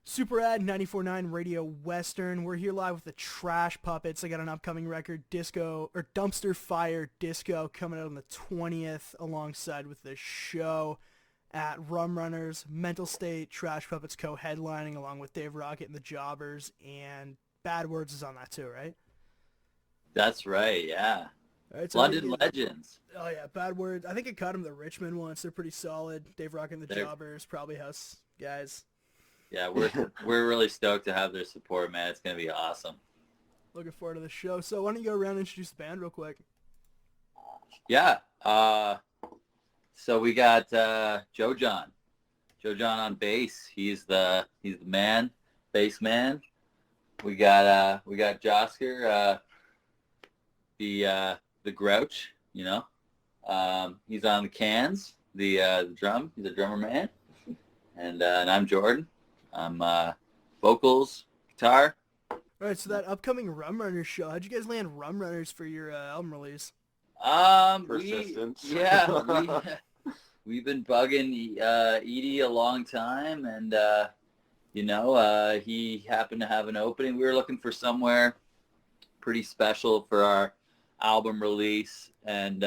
Super Ad 94.9 Radio Western. We're here live with the Trash Puppets. I got an upcoming record, Disco, or Dumpster Fire Disco, coming out on the 20th, alongside with the show at Rum Runners. Mental State, Trash Puppets co-headlining, along with Dave Rocket and the Jobbers, and Bad Words is on that too, right? That's right, yeah. All right, so London Legends. Oh yeah, Bad Words. I think I caught them the Richmond once. They're pretty solid. Dave Rocket and the They're- Jobbers, probably house guys. Yeah, we're really stoked to have their support, man. It's gonna be awesome. Looking forward to the show. So why don't you go around and introduce the band real quick? Yeah. So we got Joe John on bass. He's the man, bass man. We got Josker, the Grouch. You know, he's on the cans. The drum. He's a drummer man. And I'm Jordan. I'm vocals, guitar. All right, so that upcoming Rum Runners show, how'd you guys land Rum Runners for your album release? Persistence. We've been bugging Edie a long time, and he happened to have an opening. We were looking for somewhere pretty special for our album release, and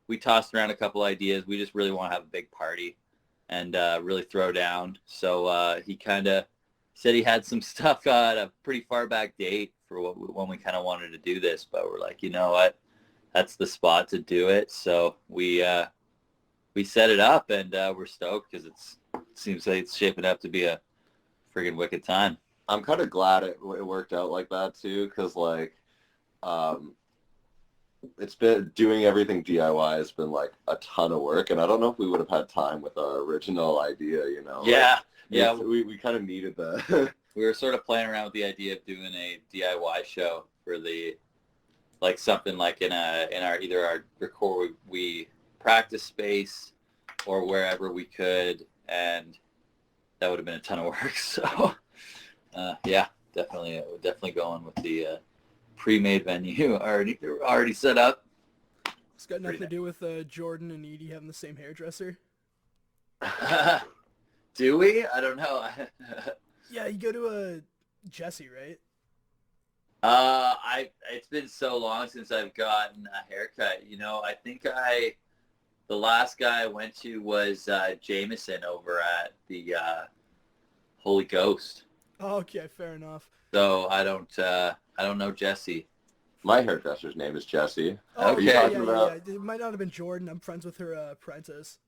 we tossed around a couple ideas. We just really want to have a big party and really throw down. So he kind of said he had some stuff at a pretty far back date for when we kind of wanted to do this, but we're like, you know what, that's the spot to do it. So we set it up, and we're stoked because it seems like it's shaping up to be a friggin' wicked time. I'm kind of glad it worked out like that too, because it's been doing everything DIY has been like a ton of work, and I don't know if we would have had time with our original idea, you know. We kind of needed that. We were sort of playing around with the idea of doing a DIY show for something like in our either our record we practice space or wherever we could, and that would have been a ton of work. So definitely going with the pre-made venue already set up. It's got nothing to do with Jordan and Edie having the same hairdresser. Do we? I don't know. Yeah, you go to Jesse, right? It's been so long since I've gotten a haircut. You know, I think the last guy I went to was Jameson over at the Holy Ghost. Oh, okay, fair enough. So I don't know Jesse. My hairdresser's name is Jesse. Oh, Okay. yeah. about- It might not have been Jordan. I'm friends with her apprentice.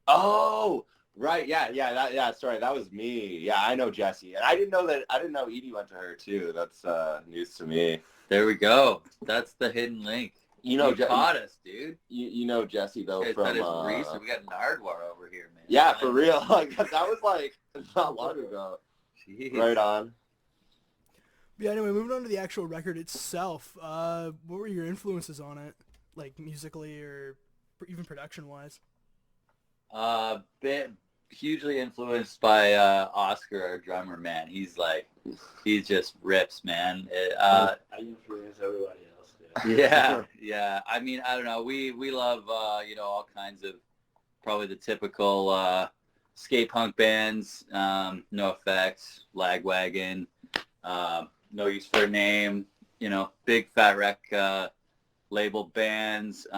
Oh, right. Yeah. Sorry, that was me. Yeah, I know Jesse, and I didn't know Edie went to her too. That's news to me. There we go. That's the hidden link. You know, You caught us, dude. you know Jesse though Guys, from. that is research. We got Nardwar over here, man. Yeah, for real. Like that was like not long ago. Jeez. Right on. Yeah, anyway, moving on to the actual record itself. What were your influences on it? Like musically or even production-wise? Bit hugely influenced by Oscar, our drummer, man. He just rips, man. I influence everybody else. Yeah. I mean, I don't know. We love all kinds of probably the typical skate punk bands. No Effects, Lagwagon, No Use for a Name. You know, Big Fat Wreck label bands.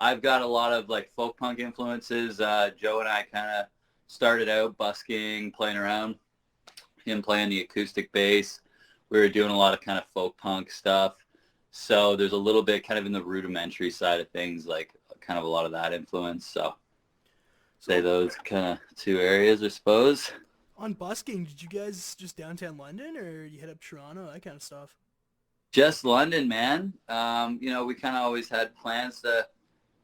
I've got a lot of like folk punk influences. Joe and I kind of started out busking, playing around. Him playing the acoustic bass. We were doing a lot of kind of folk punk stuff. So there's a little bit kind of in the rudimentary side of things, like kind of a lot of that influence. So say those kind of two areas, I suppose. On busking, did you guys just downtown London, or you hit up Toronto, that kind of stuff? Just London, man. We kind of always had plans to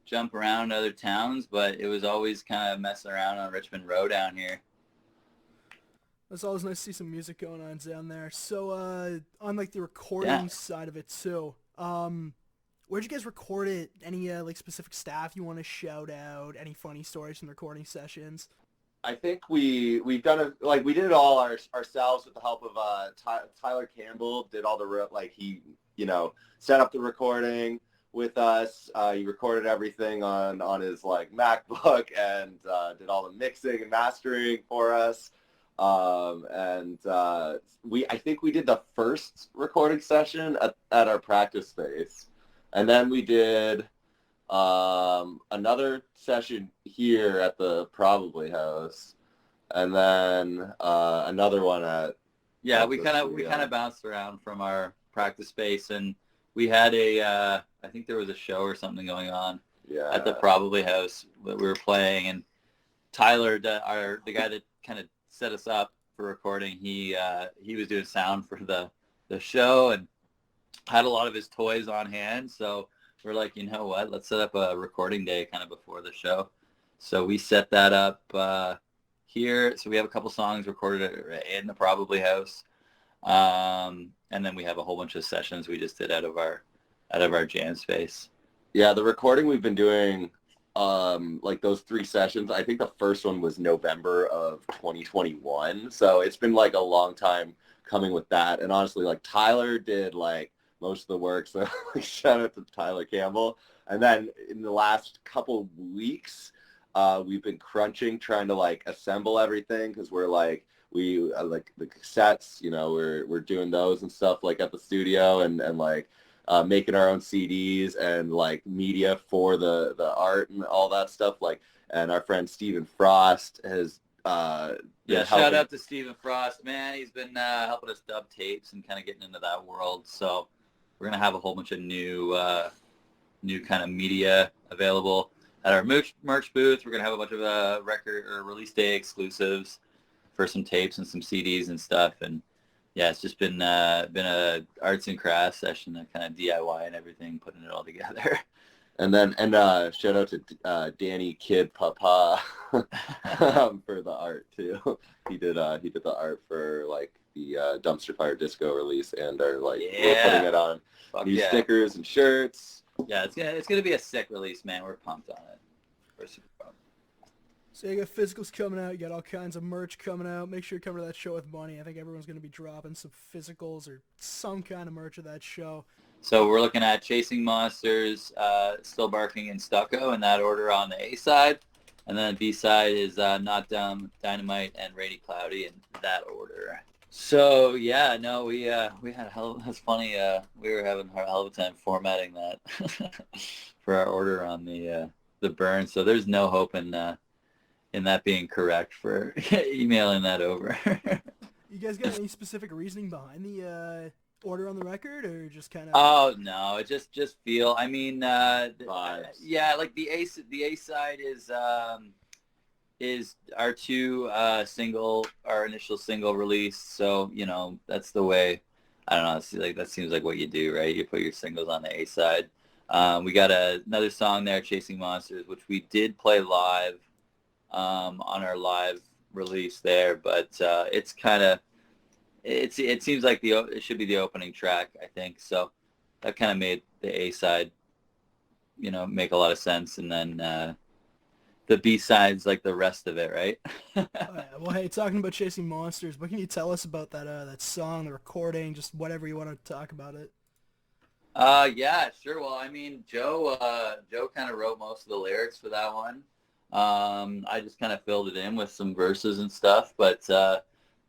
jump around other towns, but it was always kind of messing around on Richmond Road down here. It's always nice to see some music going on down there. So, on like the recording side of it too, where'd you guys record it? Any like specific staff you want to shout out? Any funny stories from the recording sessions? I think we've done it, like we did it all ourselves with the help of Tyler Campbell. Did all the he set up the recording with us. He recorded everything on his like MacBook and did all the mixing and mastering for us. And I think we did the first recording session at our practice space, and then we did another session here at the Probably House, and then another one at we kind of bounced around from our practice space, and we had I think there was a show or something going on at the Probably House that we were playing, and Tyler, the guy that kind of set us up for recording, he was doing sound for the show and had a lot of his toys on hand. So we're like, you know what, let's set up a recording day kind of before the show. So we set that up here. So we have a couple songs recorded in the Probably House. And then we have a whole bunch of sessions we just did out of our jam space. Yeah, the recording we've been doing, like those 3 sessions, I think the first one was November of 2021. So it's been like a long time coming with that. And honestly, like Tyler did like most of the work. So shout out to Tyler Campbell. And then in the last couple weeks, we've been crunching, trying to like assemble everything, because we're like, we like the cassettes, you know, we're doing those and stuff like at the studio, and like making our own CDs and like media for the art and all that stuff. Like, and our friend Stephen Frost has shout out to Stephen Frost, man. He's been helping us dub tapes and kind of getting into that world. So we're gonna have a whole bunch of new kind of media available at our merch booth. We're gonna have a bunch of record or release day exclusives for some tapes and some CDs and stuff. And yeah, it's just been a arts and crafts session, a kind of DIY and everything, putting it all together. And shout out to Danny Kid Papa for the art too. He did the art for like the Dumpster Fire Disco release, and we're putting it on new stickers and shirts. Yeah, it's gonna be a sick release, man. We're pumped on it. We're super pumped. So you got physicals coming out, you got all kinds of merch coming out. Make sure you come to that show with Bunny. I think everyone's going to be dropping some physicals or some kind of merch at that show. So we're looking at Chasing Monsters, Still Barking, and Stucco in that order on the A side. And then the B side is Not Dumb, Dynamite, and Rainy Cloudy in that order. So yeah, no, we had that's funny. We were having a hell of a time formatting that for our order on the burn. So there's no hope in that being correct for emailing that over. You guys got any specific reasoning behind the order on the record, or just kind of? Oh no, it just feel. I mean, vibes. Like the A side is our our initial single release. So you know that's the way. I don't know. It's like that seems like what you do, right? You put your singles on the A side. We got another song there, Chasing Monsters, which we did play live. On our live release there, but it's kind of it seems like it should be the opening track, I think. So that kind of made the A side, you know, make a lot of sense, and then the B side's like the rest of it, right? Oh, yeah. Well, hey, talking about Chasing Monsters, what can you tell us about that song, the recording, just whatever you want to talk about it? Yeah, sure. Well, I mean, Joe kind of wrote most of the lyrics for that one. I just kind of filled it in with some verses and stuff, but that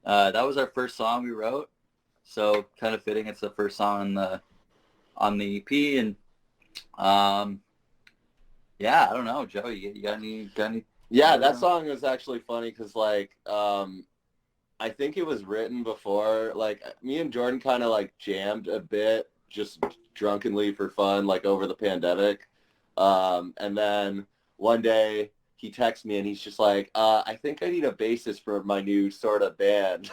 was our first song we wrote, so kind of fitting. It's the first song on the EP, and yeah, I don't know, Joe, you got any? Yeah, that song was actually funny because like I think it was written before, like me and Jordan kind of like jammed a bit, just drunkenly for fun, like over the pandemic, and then one day he texts me and he's just like, I think I need a bassist for my new sort of band.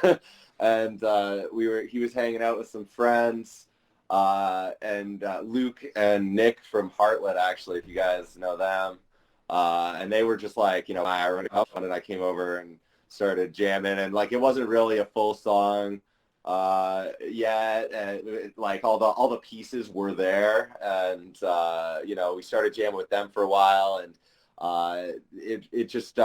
And he was hanging out with some friends, and Luke and Nick from Heartlet, actually, if you guys know them. And they were just like, you know, I already have fun, and I came over and started jamming, and like it wasn't really a full song yet, and like all the pieces were there, and you know, we started jamming with them for a while, and it just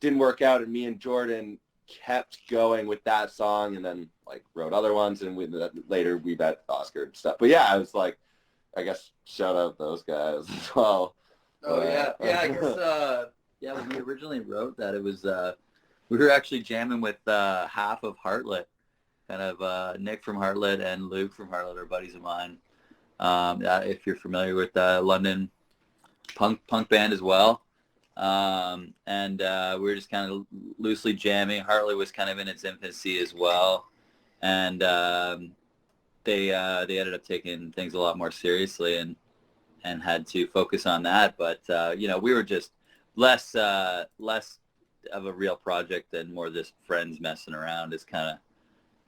didn't work out, and me and Jordan kept going with that song, and then like wrote other ones, and later we met Oscar and stuff. But yeah, I was like, I guess shout out those guys as well. Oh yeah, I guess when we originally wrote that, it was We were actually jamming with half of Heartlet, kind of Nick from Heartlet and Luke from Heartlet are buddies of mine. If you're familiar with London punk band as well. And we were just kind of loosely jamming. Heartlet was kind of in its infancy as well. And they ended up taking things a lot more seriously and had to focus on that. But, we were just less of a real project and more just friends messing around is kind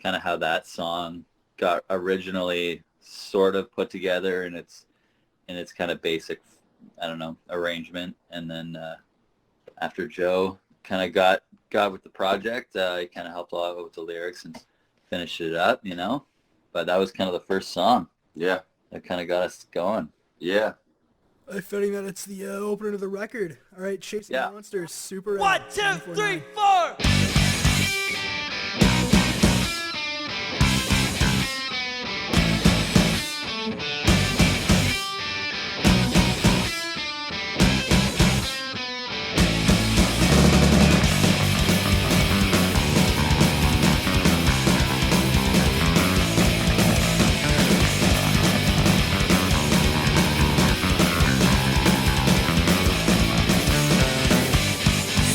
of how that song got originally sort of put together in its kind of basic, I don't know, arrangement. And then after Joe kind of got with the project, he kind of helped a lot with the lyrics and finished it up, But that was kind of the first song. Yeah. That kind of got us going. Yeah. I'm feeling that it's the opener to the record. All right, Chasing Monsters, Super. 1, 2, 3, 4.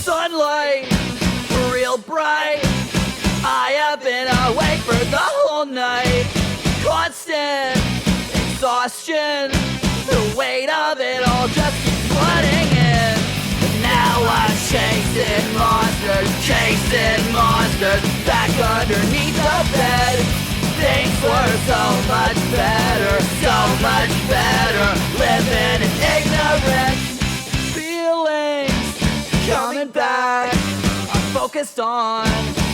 Sunlight, real bright. I have been awake for the whole night. Constant exhaustion. The weight of it all just keeps flooding in. Now I'm chasing monsters back underneath the bed. Things were so much better, living in ignorance. Feelings coming back. I'm focused on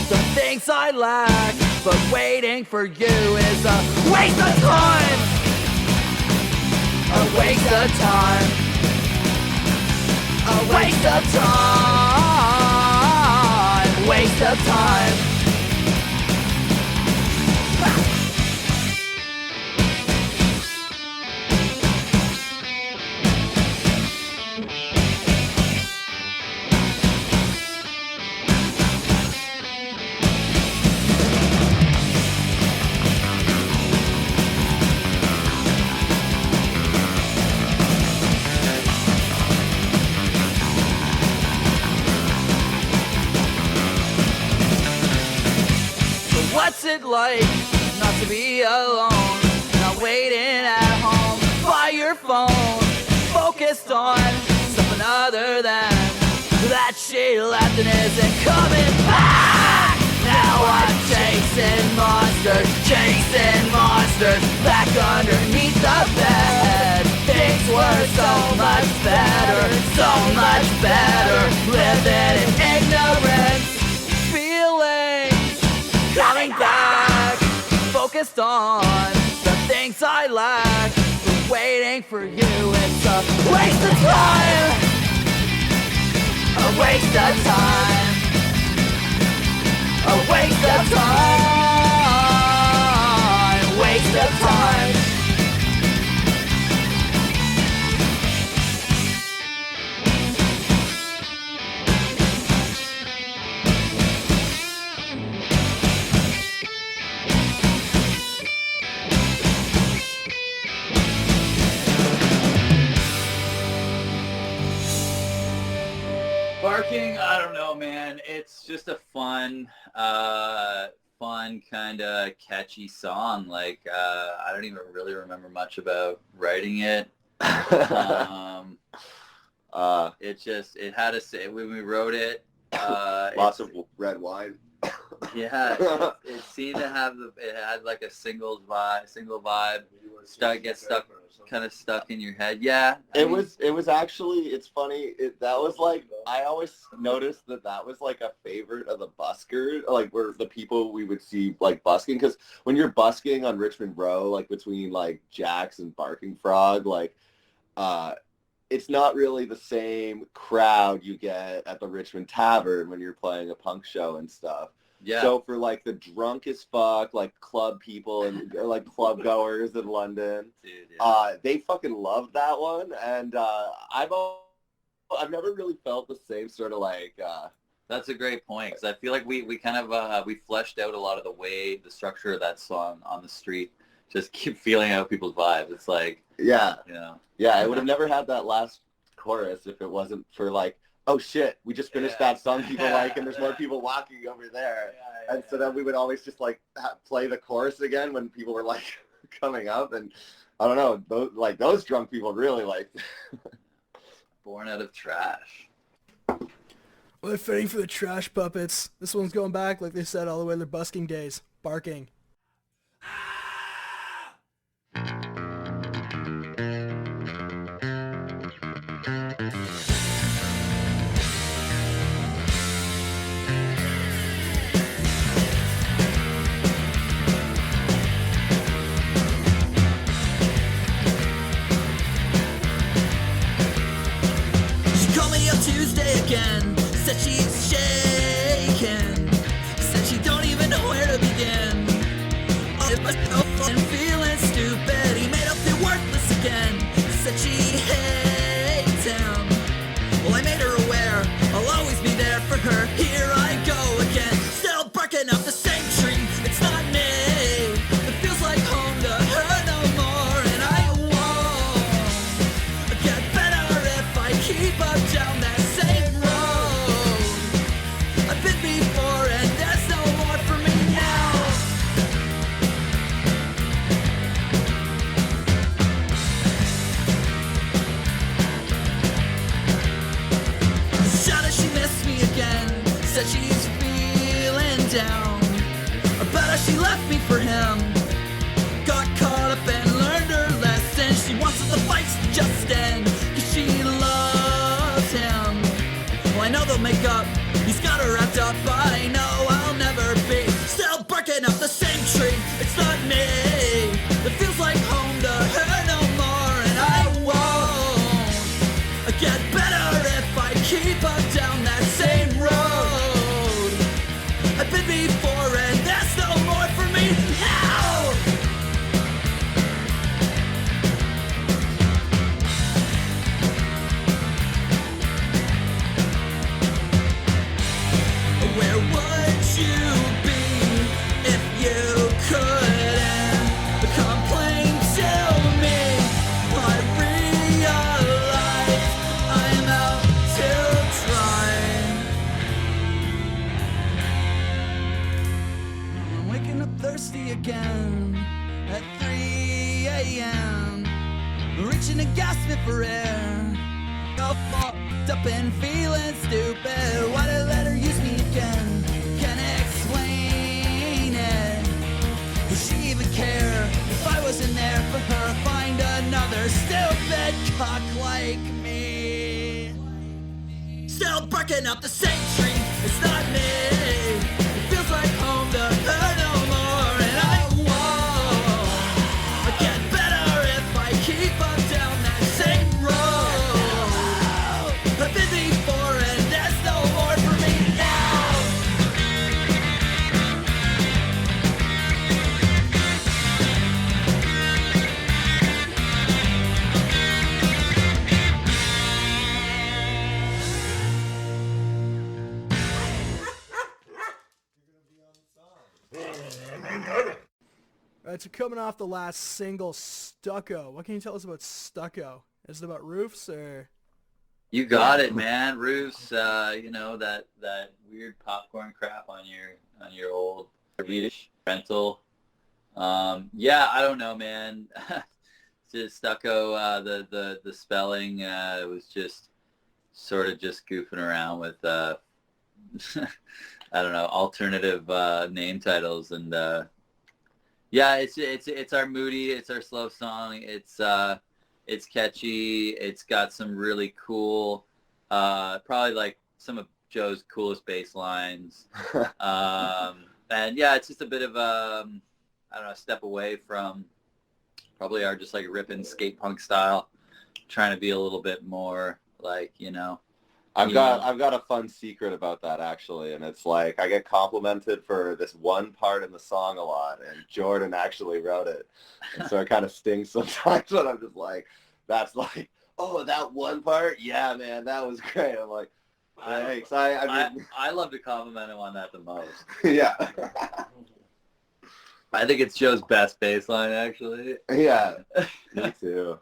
the things I lack, but waiting for you is a waste of time. A waste of time. A waste of time. Waste of time. What's it like not to be alone? Not waiting at home by your phone, focused on something other than that she left and isn't coming back. Now I'm chasing monsters back underneath the bed. Things were so much better, living in ignorance. Feelings coming back, focused on the things I lack, but waiting for you, it's a waste of time. A waste of time. A waste of time. Waste of time. Barking, I don't know, man. It's just a fun kind of catchy song. Like, I don't even really remember much about writing it. It had a say when we wrote it. Lots of red wine. Yeah, it seemed to have it had like a single vibe. Kind of stuck in your head. Yeah, It was actually, it's funny. That was like, I always noticed that was like a favorite of the busker, like where the people we would see like busking, because when you're busking on Richmond Row, like between like Jack's and Barking Frog, like it's not really the same crowd you get at the Richmond Tavern when you're playing a punk show and stuff. yeah. So for like the drunk as fuck, like club people and or like club goers in London, Dude, yeah. they fucking loved that one. And I've never really felt the same sort of like That's a great point, because I feel like we kind of we fleshed out a lot of the structure of that song on the street. Just keep feeling out people's vibes. It's like, Yeah. you know. Yeah, I would have never had that last chorus if it wasn't for like, oh shit, we just finished that song people like, and there's more people walking over there. And so then we would always just like play the chorus again when people were like coming up, and I don't know, those drunk people really liked it. Born out of trash. Well, they're fitting for the Trash Puppets. This one's going back, like they said, all the way to their busking days. Barking. Tuesday again, said she's shaking, said she don't even know where to begin. And feeling stupid, he made her feel worthless again, said she hates him. Well, I made her aware, I'll always be there for her. Here I go again, still barking up the same tree. It's not me, it feels like home to her no more, and I won't get better if I keep up down that same road. I've been before and there's no more for me now. Shouted she missed me again, said she's feeling down about how she left me for him. Got caught up and learned her lesson. She wants the fights to just end, 'cause she loves him. Well, I know they'll make up, he's got her wrapped up. I know I'll never be still barking up the same tree. It's not me, it feels like home to her no more, and I won't get better if I keep up down that same road. I've been before and there's no more for me now. Where would you be if you couldn't complain to me? I realize I'm out to try. I'm waking up thirsty again at 3 a.m. Reaching and gasping for air. All fucked up and feeling stupid. Why did I let her use me again? Can't explain it. Would she even care if I wasn't there for her? Find another stupid cock like me. Still barking up the same tree. It's not me. It feels like home to her no more, and I won't get better if I keep up down that same road. I've been before and there's no more for me now. All right, so coming off the last single, Stucco. What can you tell us about Stucco? Is it about roofs or? You got it, man. Roofs, you know, that weird popcorn crap on your old Swedish rental. Yeah, I don't know, man. Just Stucco, the spelling was just sort of just goofing around with I don't know, alternative name titles, and yeah, it's our moody, it's our slow song. It's catchy. It's got some really cool, probably like some of Joe's coolest bass lines. And yeah, it's just a bit of I don't know, a step away from probably our just like ripping skate punk style, trying to be a little bit more like, you know. I've got a fun secret about that actually, and it's like I get complimented for this one part in the song a lot, and Jordan actually wrote it, and so it kind of stings sometimes when I'm just like, that's like, oh, that one part, yeah, man, that was great. I'm like, Thanks. I mean, I love to compliment him on that the most. yeah. I think it's Joe's best bass line, actually. Yeah. Me too.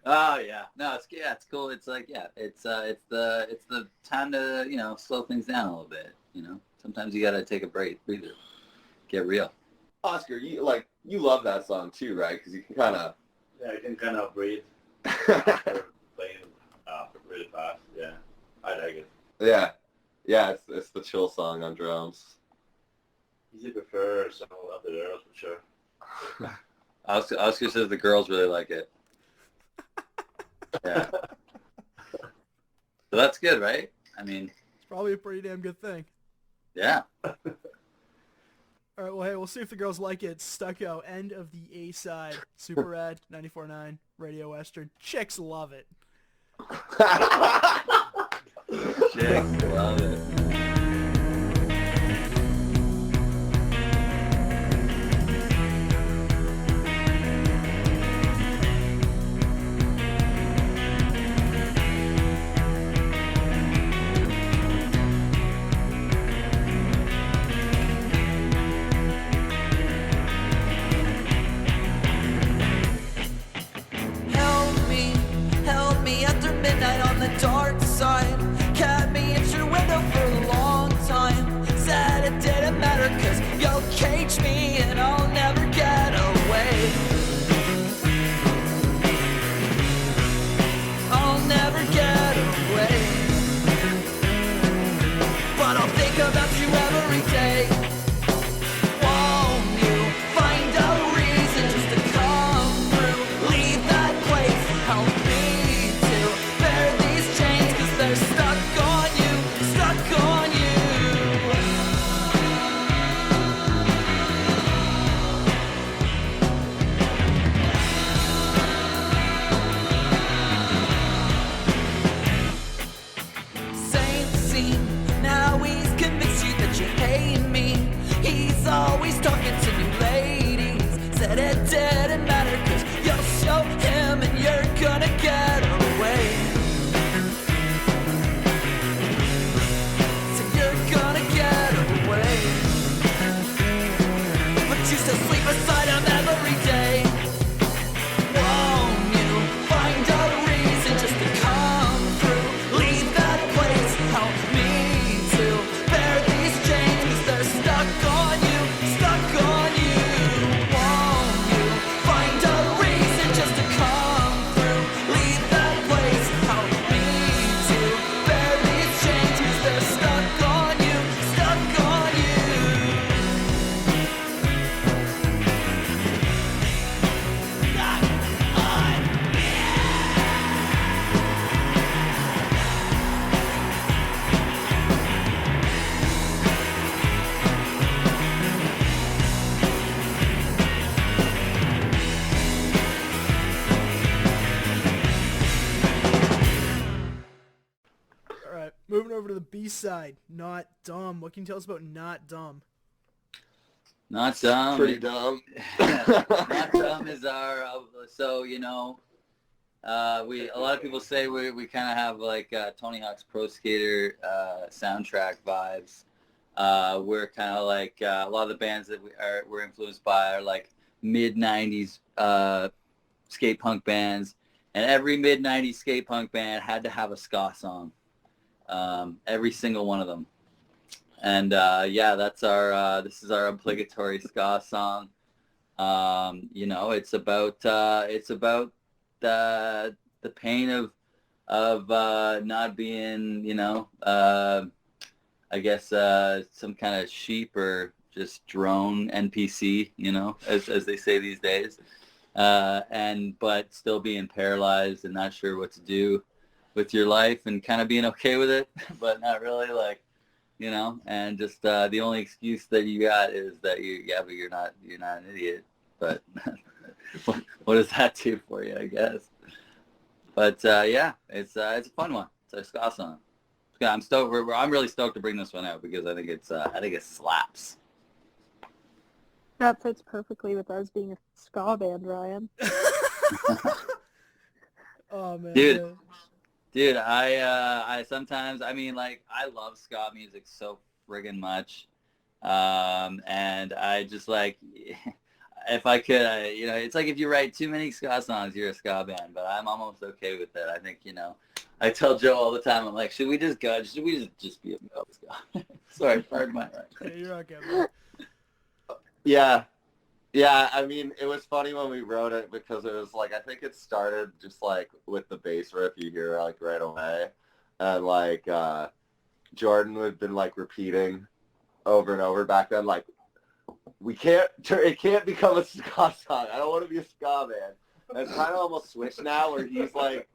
Oh yeah, no, it's cool. It's like it's the time to slow things down a little bit. Sometimes you gotta take a breather, get real. Oscar, you love that song too, right? Because you can kind of. Yeah, I can kind of breathe after playing really fast. Yeah, I like it. Yeah. It's the chill song on drums. Easy prefer some of the girls for sure. Oscar says the girls really like it. Yeah. So that's good, right? I mean, It's probably a pretty damn good thing. yeah. All right, well, hey, we'll see if the girls like it. Stucco, end of the A-side. Super Rad, 94.9, Radio Western. Chicks love it. Chicks love it. Help me after midnight on the dark side. Kept me at your window for a long time. Said it didn't matter cause you'll cage me and I'll never get away. I'll never get away. But I'll think about you every day. Won't you find a reason just to come through? Leave that place, help me to bear these chains, cause they're stuck on you, stuck on you. Same scene, now he's convinced you that you hate me. He's always talking to new ladies. Said it didn't matter cause you'll show him and you're gonna get away. So you're gonna get away. But you still sleep beside him every day. Won't you find a reason just to come through? Leave that place, help me to bear these chains, cause they're stuck on you, stuck on you. Won't you find a reason just to come through? Leave that place, help me to bear these chains, cause they're stuck on you, stuck on you. All right, moving over to the B-side, Not Dumb. What can you tell us about Not Dumb? Not dumb. Pretty dumb. Not dumb is our a lot of people say we kind of have like Tony Hawk's Pro Skater soundtrack vibes. We're kind of like a lot of the bands that we're influenced by are like mid 90s skate punk bands, and every mid 90s skate punk band had to have a ska song. Every single one of them. And that's our this is our obligatory ska song. It's about the pain of not being, I guess some kind of sheep or just drone NPC, as they say these days. But still being paralyzed and not sure what to do with your life and kind of being okay with it, but not really, and just the only excuse that you got is that but you're not an idiot. But what does that do for you, I guess? But it's a fun one. It's a ska song. Yeah, I'm stoked. I'm really stoked to bring this one out because I think it slaps. That fits perfectly with us being a ska band, Ryan. Oh man, Dude. yeah. Dude, I sometimes, I mean, like, I love ska music so friggin' much. And I just like, if I could, it's like if you write too many ska songs, you're a ska band, but I'm almost okay with it. I think, I tell Joe all the time, I'm like, should we just be a ska? Sorry, pardon my right. Yeah, you're okay, man. Yeah. Yeah, I mean, it was funny when we wrote it because it was like, I think it started just like with the bass riff you hear like right away. And like Jordan had been like repeating over and over back then, like, it can't become a ska song. I don't want to be a ska band. And it's kind of almost switched now where he's like,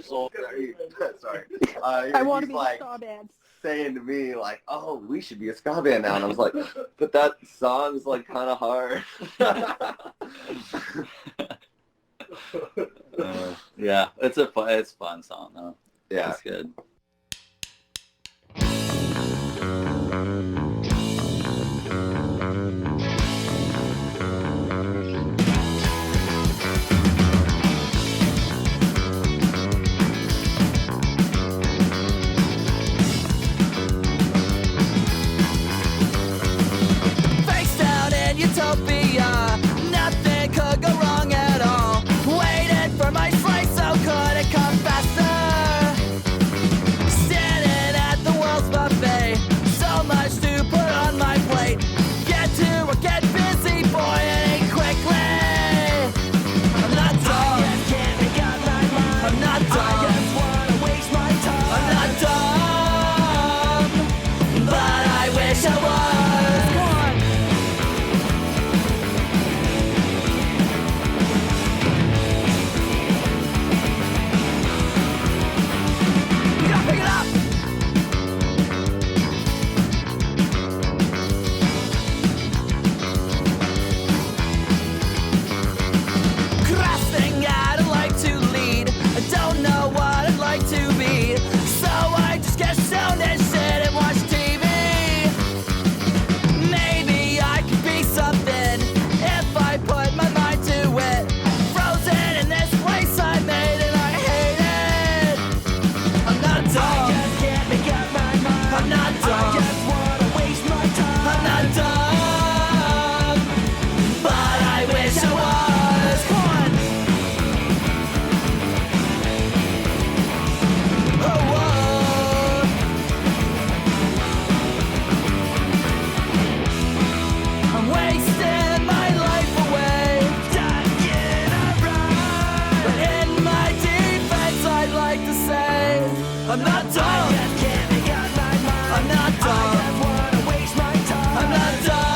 sorry. I want to be like, a ska band. saying to me like, oh, we should be a ska band now. And I was like, but that song's like kind of hard. Yeah, it's a fun song though. Yeah. It's good. Face down in utopia, nothing could go wrong at all. Waited for my slice, so could it come faster? Standing at the world's buffet, so much to put on my plate. Get to work, get busy, boy, and eat quickly. I'm not dumb. I just can't make up my mind. I'm not dumb. I just wanna waste my time. I'm not dumb, but I wish I was. Come on. You gotta pick it up. Grasping, I'd like to lead. I don't know what I'd like to be, so I just get stoned and sit and watch TV. Maybe I could be something if I put my mind to it. Frozen in this place I made and I hate it. I'm not dumb. I just can't make up my mind. I'm not dumb. I just wanna waste my time. I'm not dumb, but I wish I was. Come on. Oh, whoa. I'm wasting my life away, dying alright. But in my defense, I'd like to say, I'm not dumb. I just can't make up my mind. I'm not dumb. I just wanna waste my time. I'm not dumb,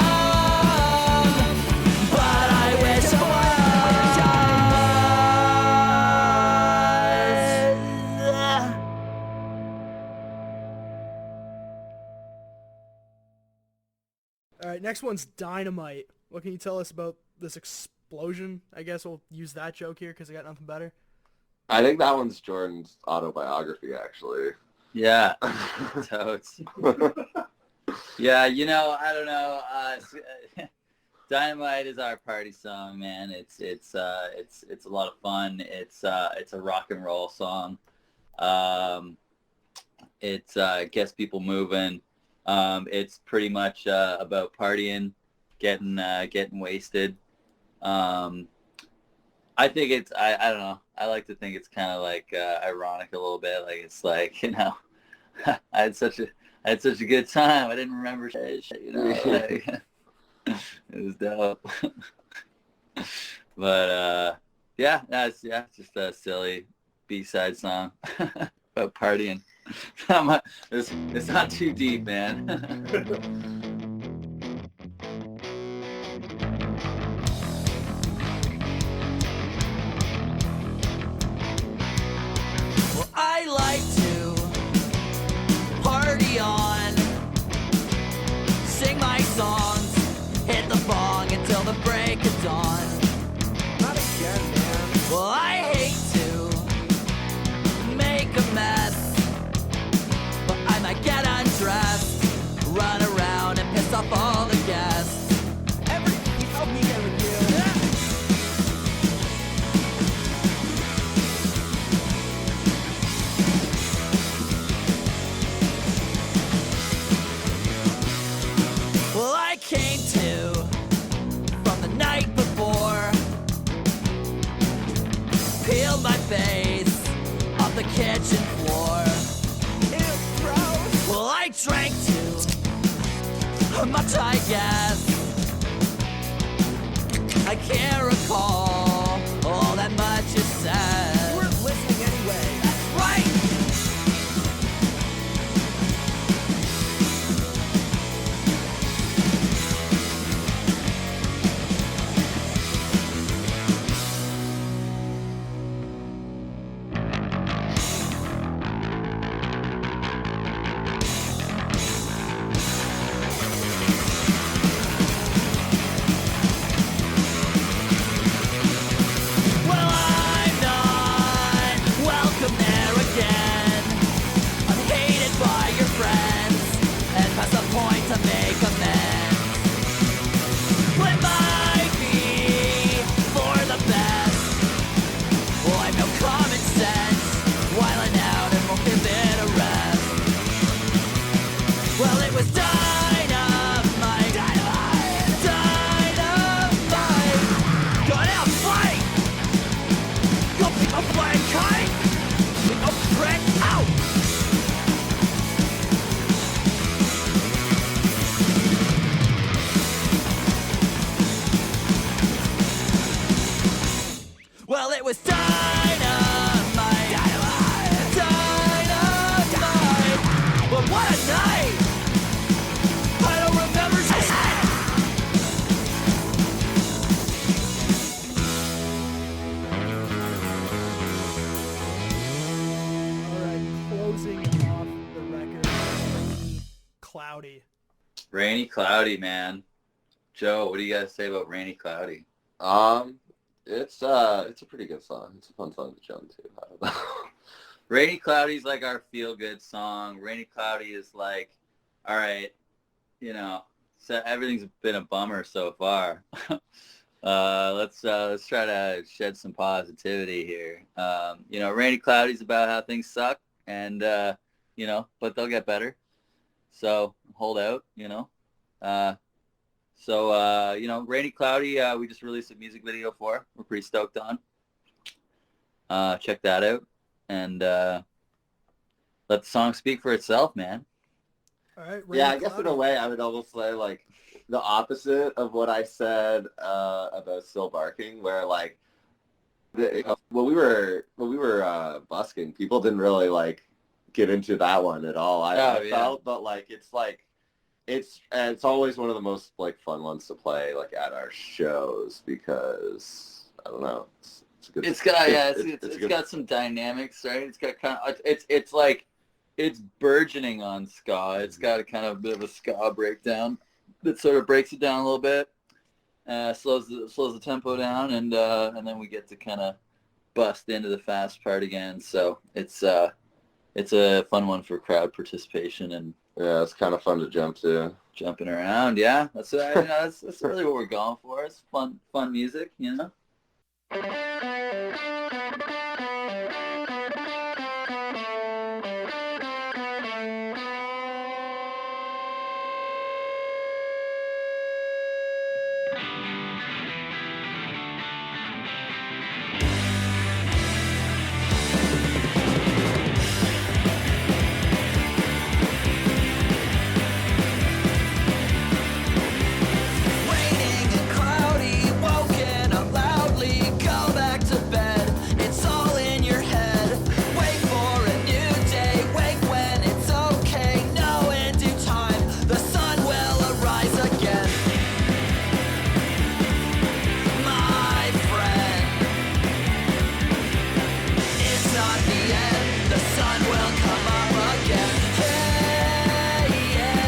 but I wish I was. All right, next one's Dynamite. What can you tell us about this explosion? I guess we'll use that joke here because I got nothing better. I think that one's Jordan's autobiography, actually. Yeah, totes. Yeah, I don't know. Dynamite is our party song, man. It's a lot of fun. It's a rock and roll song. It gets people moving. It's pretty much about partying, getting wasted. I think it's I don't know. I like to think it's kind of like ironic a little bit. Like it's like I had such a good time. I didn't remember shit. Like, it was dope. But yeah, that's just a silly B-side song about partying. It's not too deep, man. Well, I like to party on, sing my songs, hit the bong until the break of dawn. Not again, man. Well, I hate to make a mess, but I might get undressed, run around and piss off all the guests. Help me get with you. tattoo from the night before. Peeled my face off the kitchen floor. Ew, gross. Well, I drank too much, I guess. I can't recall all that much you said. We're listening anyway. That's right. Well, I'm not welcome there again. I'm hated by your friends and past the point to make amends. Well, it might be for the best. Well, I've no common sense, wilding out and won't give it a rest. Well, it was dynamite, dynamite, dynamite. Got out, fight! Go pick up my kite! Pick up, friend, out! Well, it was dynamite, dynamite, dynamite. But what a night! I don't remember shit. All right, closing off the record, Rainy Cloudy. Rainy Cloudy, man. Joe, what do you guys say about Rainy Cloudy? It's a pretty good song. It's a fun song to jump to. I don't know. Rainy Cloudy's like our feel-good song. Rainy Cloudy is like, all right, you know, so everything's been a bummer so far. Let's try to shed some positivity here. You know, Rainy Cloudy's about how things suck, and you know, but they'll get better. So hold out, you know. You know, Rainy Cloudy, we just released a music video for. We're pretty stoked on. Check that out, and let the song speak for itself, man. All right, Yeah, Rainy I guess in Cloudy. a way I would almost say like the opposite of what I said about Still Barking, where like when we were busking, people didn't really like get into that one at all. I felt, but like it's always one of the most like fun ones to play like at our shows because I don't know, it's a good. It's got some dynamics, right? It's got kind of it's like it's burgeoning on ska. It's got a kind of bit of a ska breakdown that sort of breaks it down a little bit, slows the tempo down, and then we get to kind of bust into the fast part again. So it's a fun one for crowd participation and Yeah, it's kind of fun to jump to. jumping around. Yeah, that's that's really what we're going for. It's fun music, you know. Raining and cloudy, woken up loudly, go back to bed. It's all in your head. Wait for a new day, wake when it's okay. Know in due time the sun will arise again. My friend, it's not the end. The sun will come up again. Hey, yeah.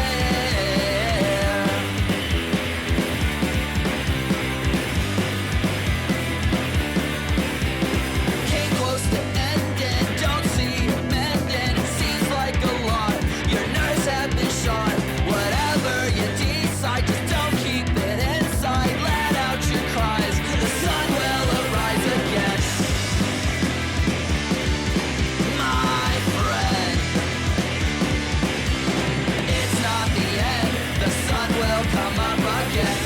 Came close to ending, don't see you mending. It seems like a lot. Your nerves have been shot. Whatever you decide, just don't keep it inside. Let out your cries. The sun will arise again. My friend, it's not the end. The sun will come up again.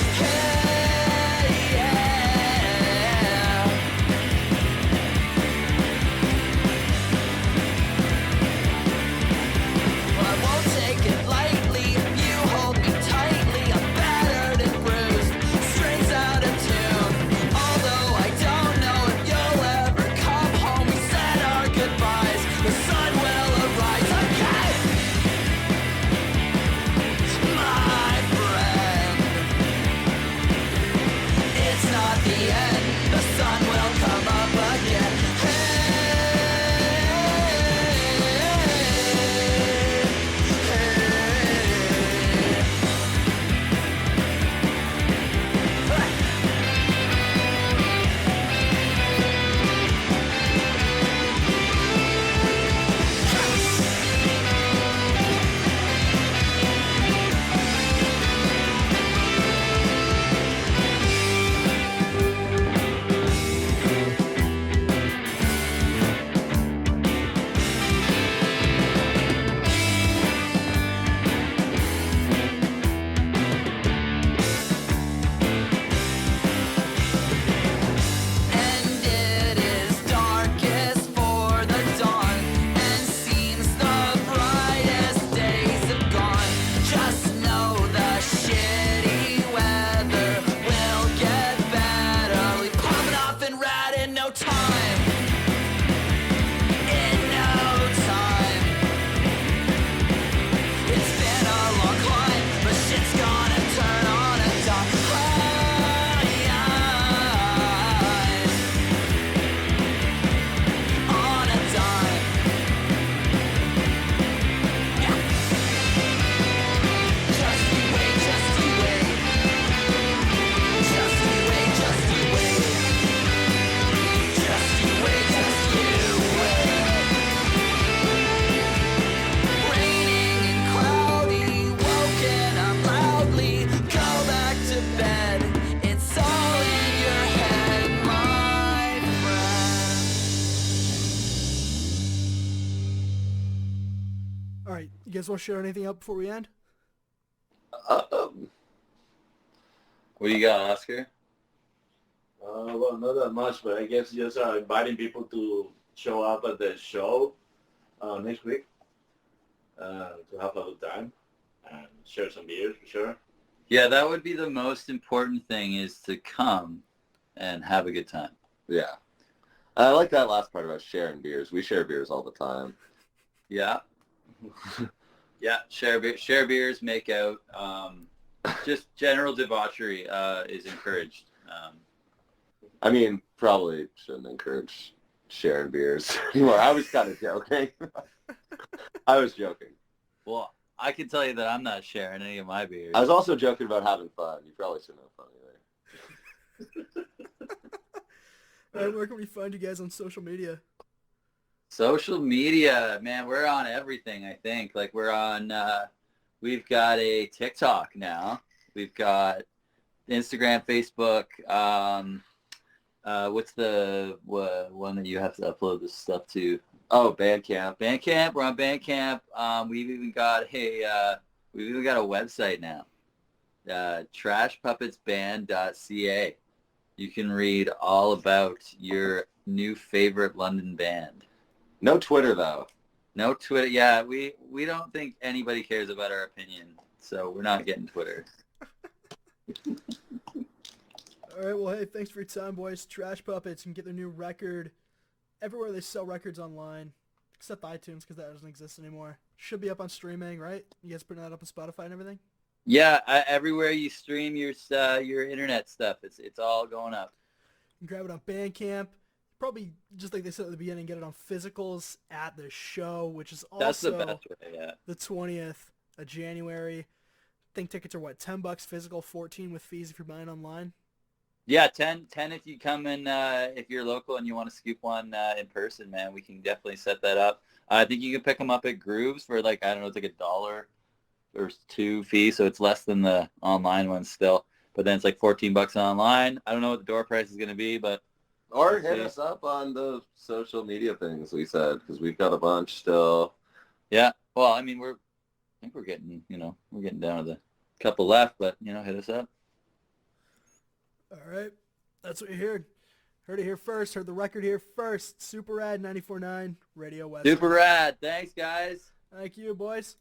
guys want to share anything up before we end? Um, What do you got, Oscar? Well, not that much, but I guess just inviting people to show up at the show next week to have a good time and share some beers for sure. Yeah, that would be the most important thing, is to come and have a good time. yeah. I like that last part about sharing beers. We share beers all the time. Yeah. Yeah, share beers, make out. Just general debauchery is encouraged. I mean, probably shouldn't encourage sharing beers anymore. I was kind of joking. I was joking. Well, I can tell you that I'm not sharing any of my beers. I was also joking about having fun. You probably shouldn't have fun either. All right, where can we find you guys on social media? Social media, man, we're on everything, I think. Like, we're on, we've got a TikTok now. We've got Instagram, Facebook. What's the one that you have to upload this stuff to? Oh, Bandcamp. Bandcamp. We're on Bandcamp. We've even got a website now. Trashpuppetsband.ca. You can read all about your new favorite London band. No Twitter, though. No Twitter. Yeah, we don't think anybody cares about our opinion, so we're not getting Twitter. All right, well, hey, thanks for your time, boys. Trash Puppets can get their new record everywhere they sell records online, except iTunes, because that doesn't exist anymore. Should be up on streaming, right? You guys putting that up on Spotify and everything? Yeah, everywhere you stream your internet stuff, it's all going up. You can grab it on Bandcamp. Probably, just like they said at the beginning, get it on physicals at the show, which is That's the also best way. Yeah. the 20th of January. I think tickets are, what, $10 physical, 14 with fees if you're buying online? Yeah, 10 if you come in, if you're local and you want to scoop one in person, man, we can definitely set that up. I think you can pick them up at Grooves for, like, I don't know, it's like $1 or $2 fee, so it's less than the online one still. But then it's like $14 online. I don't know what the door price is going to be, but Or hit us up on the social media things we said, because we've got a bunch still. yeah. Well, I mean, I think we're getting down to the couple left, but, hit us up. All right. That's what you heard. Heard it here first. Heard the record here first. Super Rad 94.9 Radio West. Super rad. Thanks, guys. Thank you, boys.